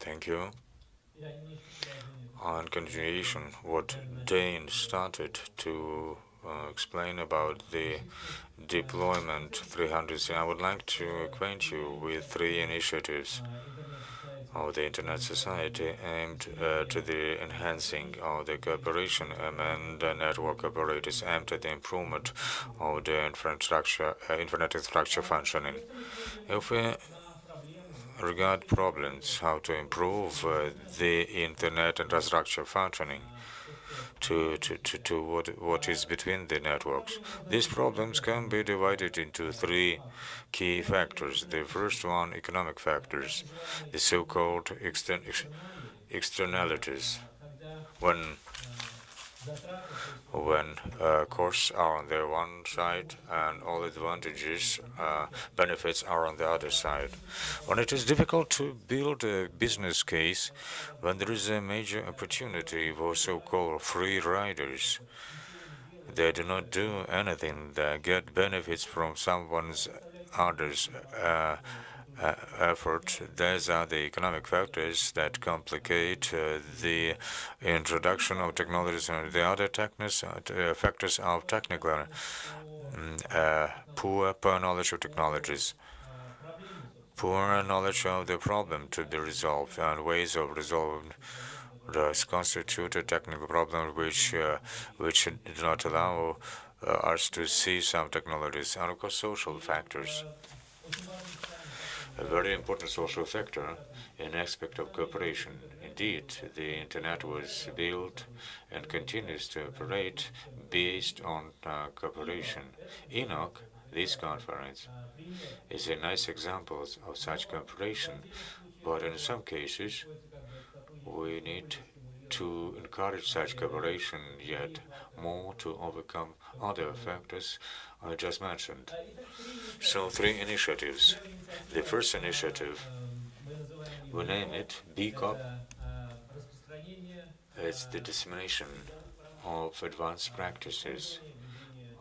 Thank you. On continuation, what Dane started to explain about the deployment 300, I would like to acquaint you with 3 initiatives of the Internet Society aimed to the enhancing of the cooperation among the network operators aimed at the improvement of the internet infrastructure functioning. If we regard problems, how to improve the internet infrastructure functioning to what is between the networks. These problems can be divided into 3 key factors. The first one, economic factors, the so-called externalities. When costs are on the one side and all advantages, benefits are on the other side. When it is difficult to build a business case, when there is a major opportunity for so-called free riders, they do not do anything. They get benefits from someone's others' effort. These are the economic factors that complicate the introduction of technologies, and the other factors of technical poor knowledge of technologies, poor knowledge of the problem to be resolved, and ways of resolving thus constitute a technical problem which do not allow us to see some technologies. And of course, social factors. A very important social factor, an aspect of cooperation. Indeed, the Internet was built and continues to operate based on cooperation. ENOG, this conference, is a nice example of such cooperation, but in some cases, we need to encourage such cooperation yet more to overcome other factors I just mentioned. So 3 initiatives. The first initiative, we name it BCOP. It's the dissemination of advanced practices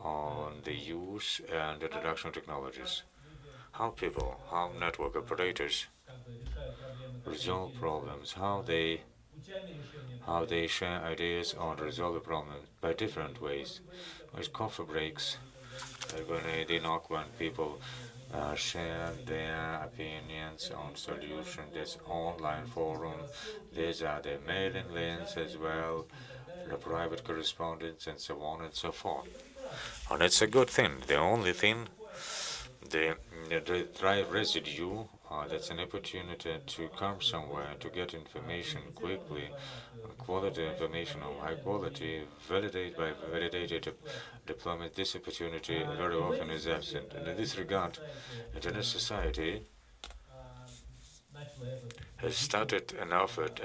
on the use and introduction of technologies. How network operators resolve problems, how they share ideas on resolve the problem by different ways. With coffee breaks, when when people share their opinions on solution. There's online forum. These are the mailing lists as well, the private correspondence, and so on and so forth. And it's a good thing. The only thing, the dry residue, that's an opportunity to come somewhere to get information quickly, quality information of high quality, validated deployment. This opportunity very often is absent. And in this regard, Internet Society has started an effort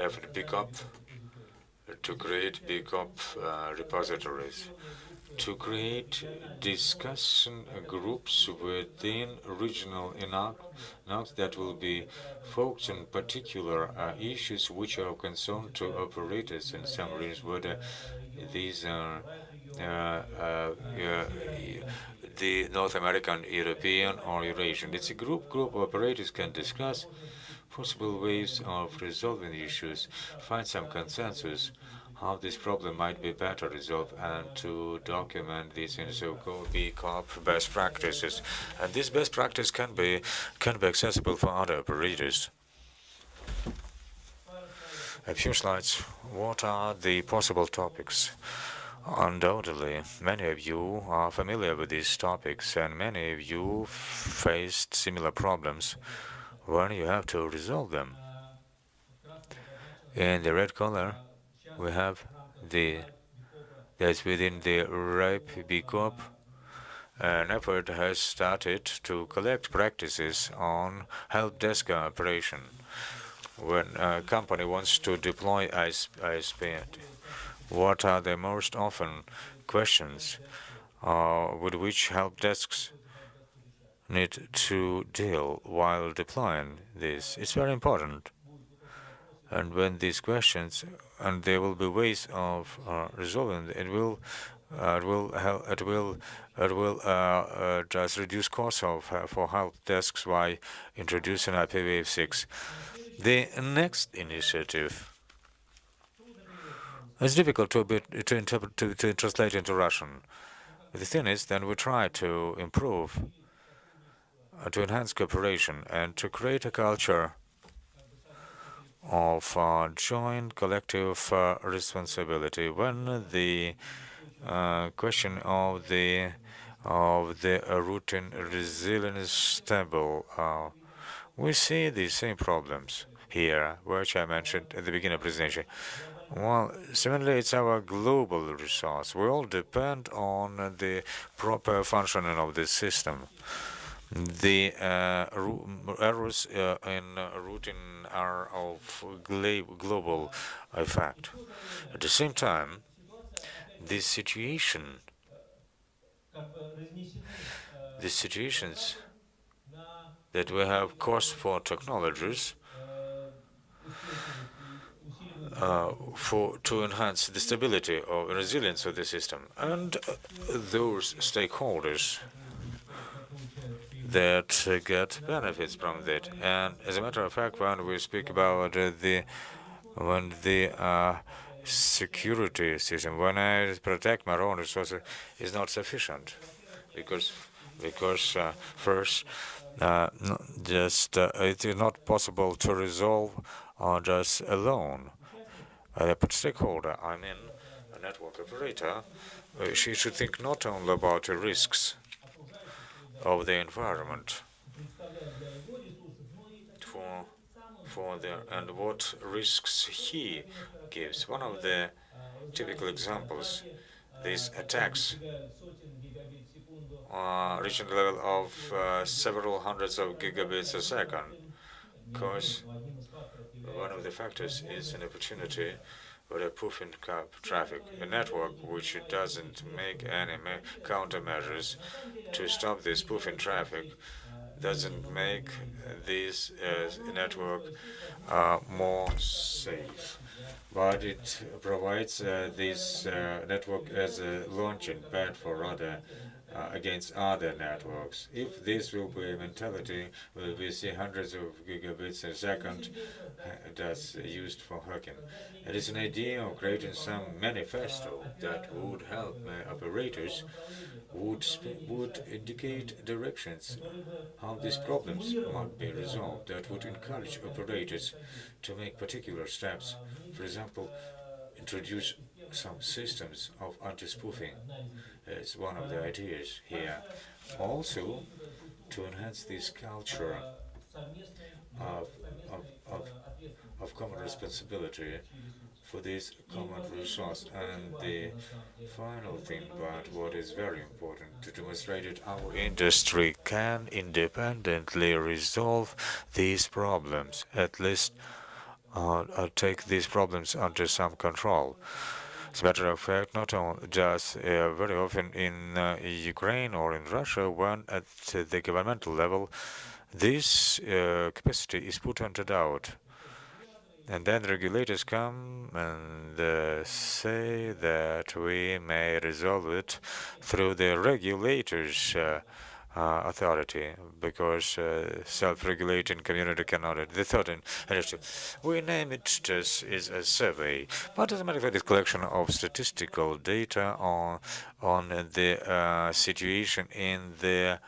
to create BCOP repositories, to create discussion groups within regional ENOGs that will be focused on particular issues which are of concern to operators in some regions, whether these are the North American, European, or Eurasian. It's a group of operators can discuss possible ways of resolving the issues, find some consensus, how this problem might be better resolved, and to document this in so-called BCOP best practices. And this best practice can be accessible for other operators. A few slides. What are the possible topics? Undoubtedly, many of you are familiar with these topics, and many of you faced similar problems when you have to resolve them. In the red color, we have that's within the RIPE BCOP. An effort has started to collect practices on help desk operation. When a company wants to deploy ISP, what are the most often questions with which help desks need to deal while deploying this? It's very important. And when these questions, and there will be ways of resolving it, it will just reduce costs for help desks by introducing IPv6. The next initiative is difficult to interpret to translate into Russian. The thing is, then we try to improve, to enhance cooperation, and to create a culture of joint collective responsibility. When the question of the routine resilience stable, we see the same problems here, which I mentioned at the beginning of the presentation. Well, similarly, it's our global resource. We all depend on the proper functioning of this system. The errors in routing are of global effect. At the same time, this situation, these situations that we have cost for technologies for to enhance the stability or resilience of the system, and those stakeholders that get benefits from that. And as a matter of fact, when we speak about the security system, when I protect my own resources, is not sufficient, because first, just it is not possible to resolve just alone. A stakeholder, I mean, a network operator, she should think not only about the risks of the environment and what risks he gives. One of the typical examples, these attacks reaching the level of several hundreds of gigabits a second, because one of the factors is an opportunity for a spoofing traffic, a network which doesn't make any countermeasures to stop this spoofing traffic, doesn't make this network more safe, but it provides this network as a launching pad for other against other networks. If this will be a mentality, we see hundreds of gigabits a second that's used for hacking. It is an idea of creating some manifesto that would help operators, would indicate directions how these problems might be resolved, that would encourage operators to make particular steps. For example, introduce some systems of anti-spoofing is one of the ideas here. Also, to enhance this culture of, of, of, of common responsibility for this common resource. And the final thing, but what is very important, to demonstrate that our industry can independently resolve these problems, at least take these problems under some control. As a matter of fact, not only just very often in Ukraine or in Russia, when at the governmental level, this capacity is put under doubt. And then regulators come and say that we may resolve it through the regulators' authority, because self-regulating community cannot. The third initiative, we name it just is a survey, but as a matter of fact, it's collection of statistical data on the situation in the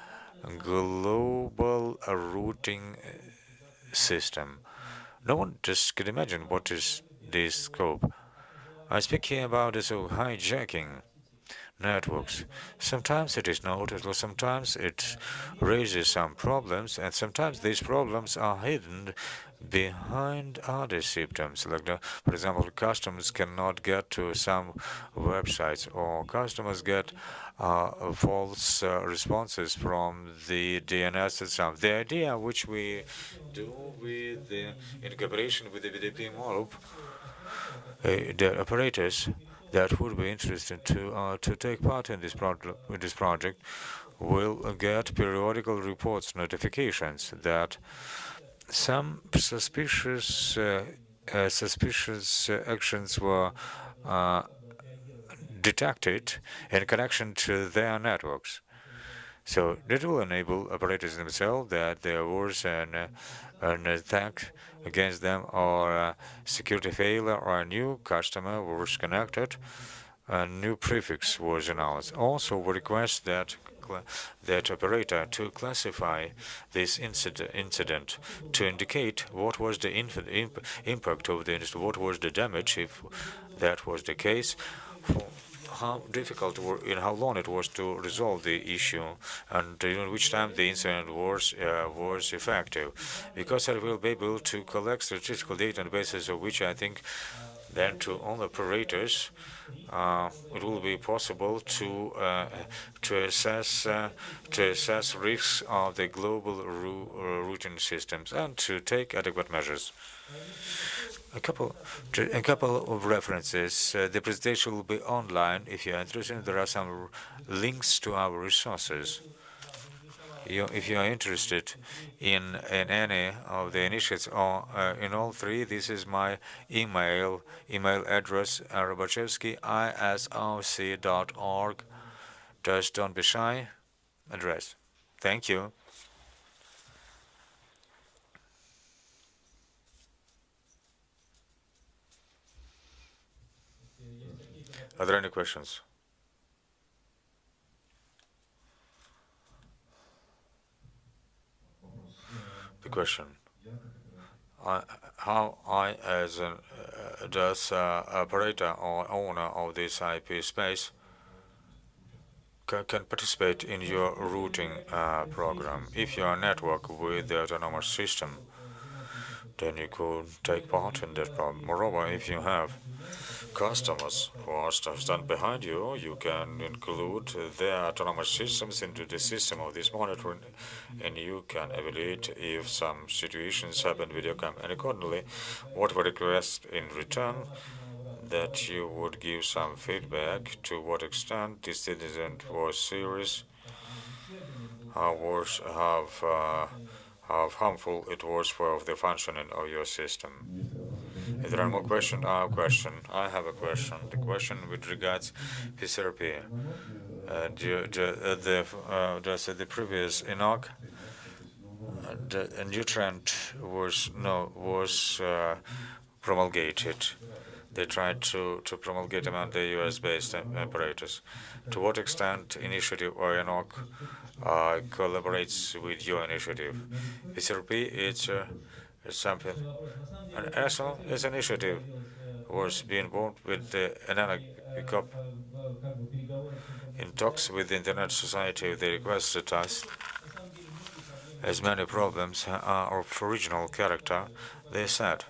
global routing system. No one just can imagine what is this scope. I speak here about this hijacking networks. Sometimes it is noticeable, sometimes it raises some problems, and sometimes these problems are hidden behind other symptoms. Like, for example, customers cannot get to some websites, or customers get false responses from the DNS system. The idea which we do with in cooperation with the BDP model, the operators that would be interested to take part in this project will get periodical reports, notifications that some suspicious actions were detected in connection to their networks. So that will enable operators themselves that there was an attack against them or a security failure or a new customer was connected, a new prefix was announced. Also, we request that operator to classify this incident to indicate what was the impact of the incident, what was the damage, if that was the case, for how difficult or in how long it was to resolve the issue, and during which time the incident was effective, because I will be able to collect statistical data on the basis of which I think then to all operators it will be possible to assess risks of the global routing systems and to take adequate measures. A couple of references. The presentation will be online. If you're interested, there are some links to our resources. If you are interested in any of the initiatives or in all three, this is my email address, Robachevsky, isrc.org. Just don't be shy. Address. Thank you. Are there any questions? The question. How I, as an operator or owner of this IP space, can participate in your routing program. If you are a network with the autonomous system, then you could take part in that problem. Moreover, if you have customers who are stand behind you, you can include their autonomous systems into the system of this monitoring, and you can evaluate if some situations happen with your camera. And accordingly, what we request in return, that you would give some feedback to what extent this incident was serious, how harmful it was for the functioning of your system. If there are more questions, I have a question. The question with regards to therapy. Just at the previous ENOG, a new trend was promulgated. They tried to promulgate among the US-based operators. To what extent initiative or ENOG collaborates with your initiative? PCRP, it's something. And also, this initiative was being involved with the ENOG in talks with the Internet Society. They requested us, as many problems are of regional character, they said,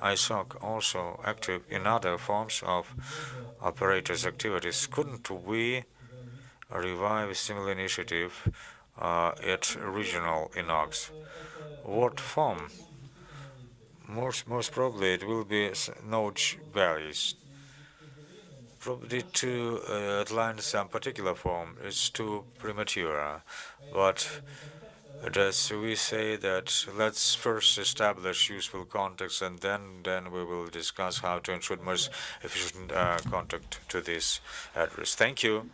ISOC also active in other forms of operators' activities. Couldn't we revive a similar initiative at regional ENOGs? What form? Most probably it will be node values. Probably to outline some particular form is too premature, but as we say that let's first establish useful context and then we will discuss how to ensure most efficient contact to this address. Thank you.